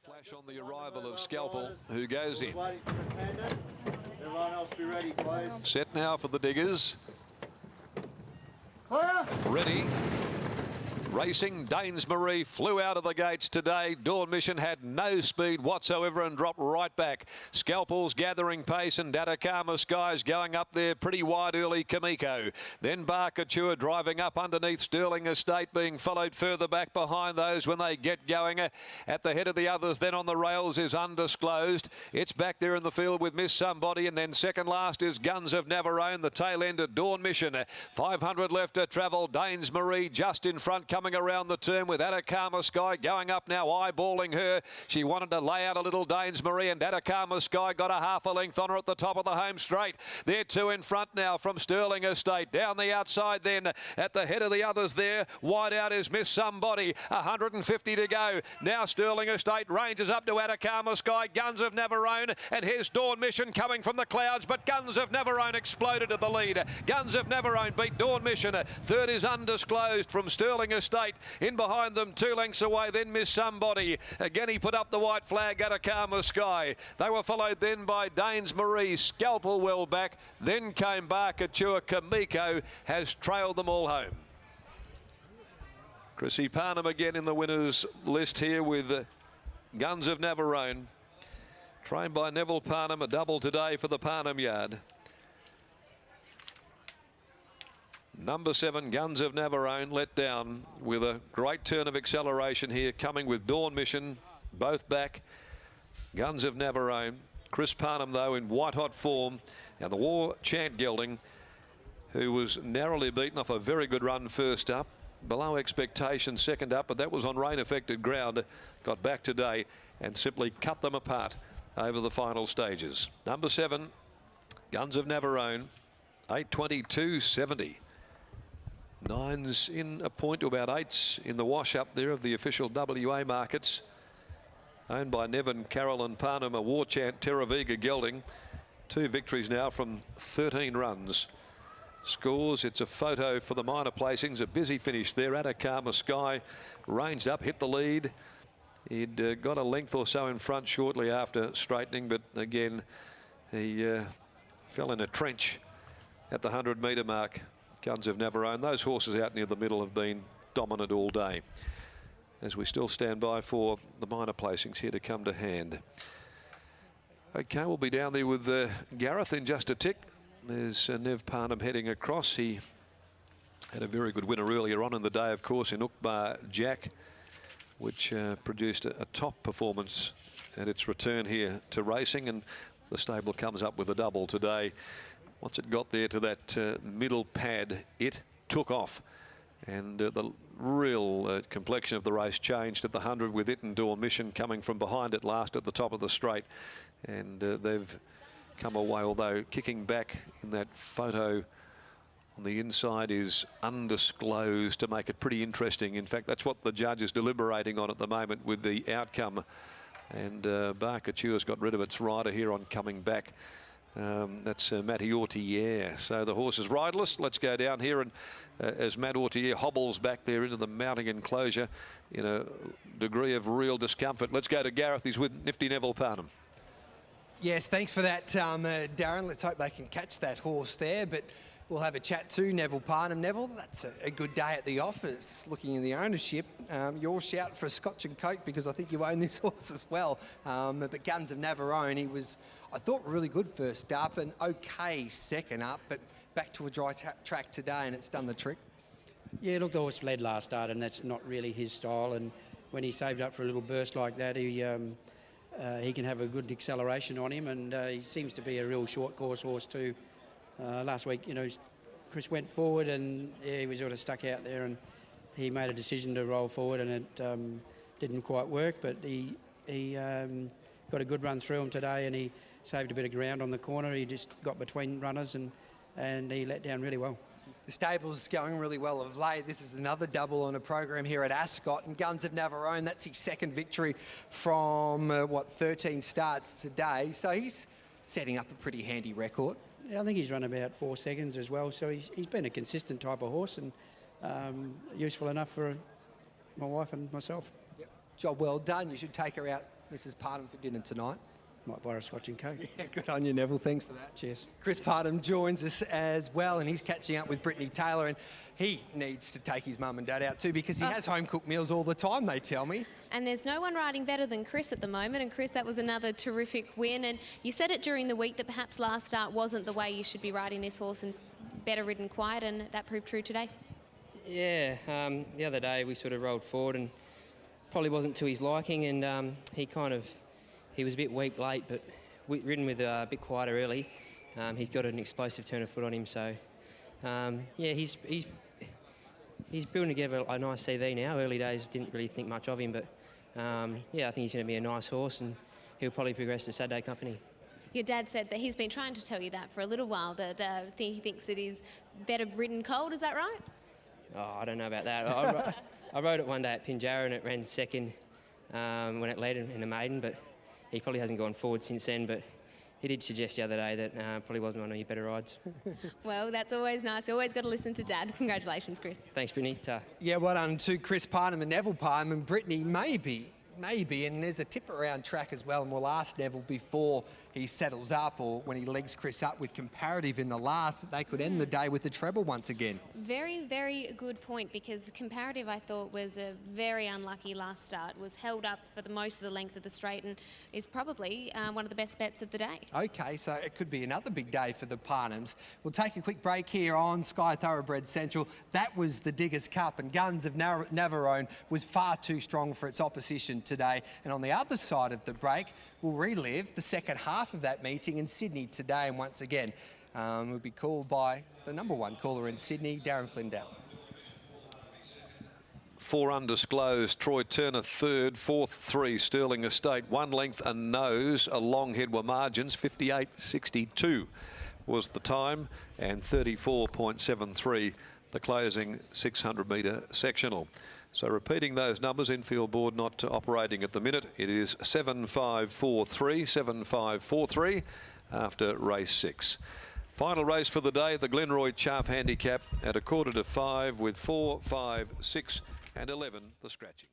Flash on the arrival of Scalpel, who goes in. Everyone else be ready, please. Set now for the diggers. Clear. Ready. Racing, Danes Marie flew out of the gates today. Dawn Mission had no speed whatsoever and dropped right back. Scalpel's gathering pace and Atacama Skies going up there pretty wide early. Kamiko. Then Barkatua driving up underneath Sterling Estate, being followed further back behind those when they get going. At the head of the others then on the rails is Undisclosed. It's back there in the field with Miss Somebody, and then second last is Guns of Navarone. The tail end of Dawn Mission. 500 left to travel. Danes Marie just in front, coming around the turn with Atacama Sky going up now, eyeballing her. She wanted to lay out a little Danes Marie, and Atacama Sky got a half a length on her at the top of the home straight. They're two in front now from Sterling Estate. Down the outside then at the head of the others there. Wide out is Miss Somebody. 150 to go. Now Sterling Estate ranges up to Atacama Sky. Guns of Navarone, and here's Dawn Mission coming from the clouds, but Guns of Navarone exploded at the lead. Guns of Navarone beat Dawn Mission. Third is Undisclosed from Sterling Estate. In behind them, 2 lengths away, then Miss Somebody. Again, he put up the white flag at Atacama Sky. They were followed then by Danes Marie. Scalpel well back. Then came Barkatua. Kamiko has trailed them all home. Chrissy Parnham again in the winners list here with Guns of Navarone. Trained by Neville Parnham, a double today for the Parnham yard. Number 7, Guns of Navarone, let down with a great turn of acceleration here, coming with Dawn Mission, both back. Guns of Navarone. Chris Parnham, though, in white-hot form. And the War Chant Gelding, who was narrowly beaten off a very good run first up. Below expectation second up, but that was on rain-affected ground. Got back today and simply cut them apart over the final stages. Number 7, Guns of Navarone, 8:22.70. 9's in a point to about 8's in the wash up there of the official WA markets. Owned by Nevin, Carroll and Parnham, a War Chant Terraviga gelding. 2 victories now from 13 runs. Scores, it's a photo for the minor placings. A busy finish there. Atacama Sky ranged up, hit the lead. He'd got a length or so in front shortly after straightening, but again, he fell in a trench at the 100-metre mark. Guns of Navarone. Those horses out near the middle have been dominant all day, as we still stand by for the minor placings here to come to hand. Okay, we'll be down there with Gareth in just a tick. There's Nev Parnham heading across. He had a very good winner earlier on in the day, of course, in Ukbar Jack, which produced a top performance at its return here to racing, and the stable comes up with a double today. Once it got there to that middle pad, it took off. And the real complexion of the race changed at the 100 with it and Dawn Mission coming from behind at last at the top of the straight. And they've come away, although kicking back in that photo on the inside is Undisclosed to make it pretty interesting. In fact, that's what the judge is deliberating on at the moment with the outcome. And Barkatua's got rid of its rider here on coming back. That's Matty Ortier. So the horse is riderless. Let's go down here, and as Matt Ortier hobbles back there into the mounting enclosure in a degree of real discomfort. Let's go to Gareth. He's with nifty Neville Parnham. Yes, thanks for that, Darren. Let's hope they can catch that horse there, but we'll have a chat to Neville Parnham. Neville, that's a good day at the office, looking in the ownership. Your shout for a Scotch and Coke, because I think you own this horse as well. But Guns of Navarone, he was, I thought, really good first up and okay second up, but back to a dry track today, and it's done the trick. Yeah, look, the horse led last start, and that's not really his style. And when he saved up for a little burst like that, he can have a good acceleration on him, and he seems to be a real short course horse too. Last week, you know, Chris went forward, and yeah, he was sort of stuck out there, and he made a decision to roll forward, and it didn't quite work, but he got a good run through him today, and he saved a bit of ground on the corner. He just got between runners, and he let down really well. The stable's going really well of late. This is another double on a program here at Ascot, and Guns of Navarone, that's his second victory from 13 starts today, so he's setting up a pretty handy record. Yeah, I think he's run about 4 seconds as well, so he's been a consistent type of horse, and useful enough for my wife and myself. Yep. Job well done. You should take her out Mrs. Parham for dinner tonight? Might buy a Scotch and Coke. Yeah, good on you, Neville. Thanks for that. Cheers. Chris Parham joins us as well, and he's catching up with Brittany Taylor, and he needs to take his mum and dad out too because he has home-cooked meals all the time, they tell me. And there's no one riding better than Chris at the moment. And Chris, that was another terrific win. And you said it during the week that perhaps last start wasn't the way you should be riding this horse and better ridden quiet, and that proved true today. Yeah, the other day we sort of rolled forward and probably wasn't to his liking, and he was a bit weak late, but ridden with a bit quieter early. He's got an explosive turn of foot on him, so yeah, he's building together a nice CV now. Early days didn't really think much of him, but yeah, I think he's going to be a nice horse, and he'll probably progress to Saturday company. Your dad said that he's been trying to tell you that for a little while, that he thinks it is better ridden cold. Is that right? Oh, I don't know about that. I rode it one day at Pinjarra and it ran second when it led in a maiden, but he probably hasn't gone forward since then. But he did suggest the other day that probably wasn't one of your better rides. Well, that's always nice. Always got to listen to Dad. Congratulations, Chris. Thanks, Brittany. Ta. Yeah, well done to Chris Parham and Neville Parham, and Brittany maybe, and there's a tip around track as well, and we'll ask Neville before he settles up or when he legs Chris up with comparative in the last, that they could end the day with the treble once again. Very, very good point, because comparative, I thought, was a very unlucky last start. Was held up for the most of the length of the straight and is probably one of the best bets of the day. Okay, so it could be another big day for the Parhams. We'll take a quick break here on Sky Thoroughbred Central. That was the Diggers' Cup, and Guns of Navarone was far too strong for its opposition today. And on the other side of the break, we'll relive the second half of that meeting in Sydney today, and once again, we'll be called by the number one caller in Sydney, Darren Flindell. 4 undisclosed, Troy Turner third, fourth 3 Sterling Estate, 1 length a nose, a long head were margins, 58.62 was the time, and 34.73 the closing 600 metre sectional. So repeating those numbers, infield board not operating at the minute. It is 7543, 7543 after race 6. Final race for the day, the Glenroy Chaff Handicap at 4:45 with 4, 5, 6 and 11 the scratchings.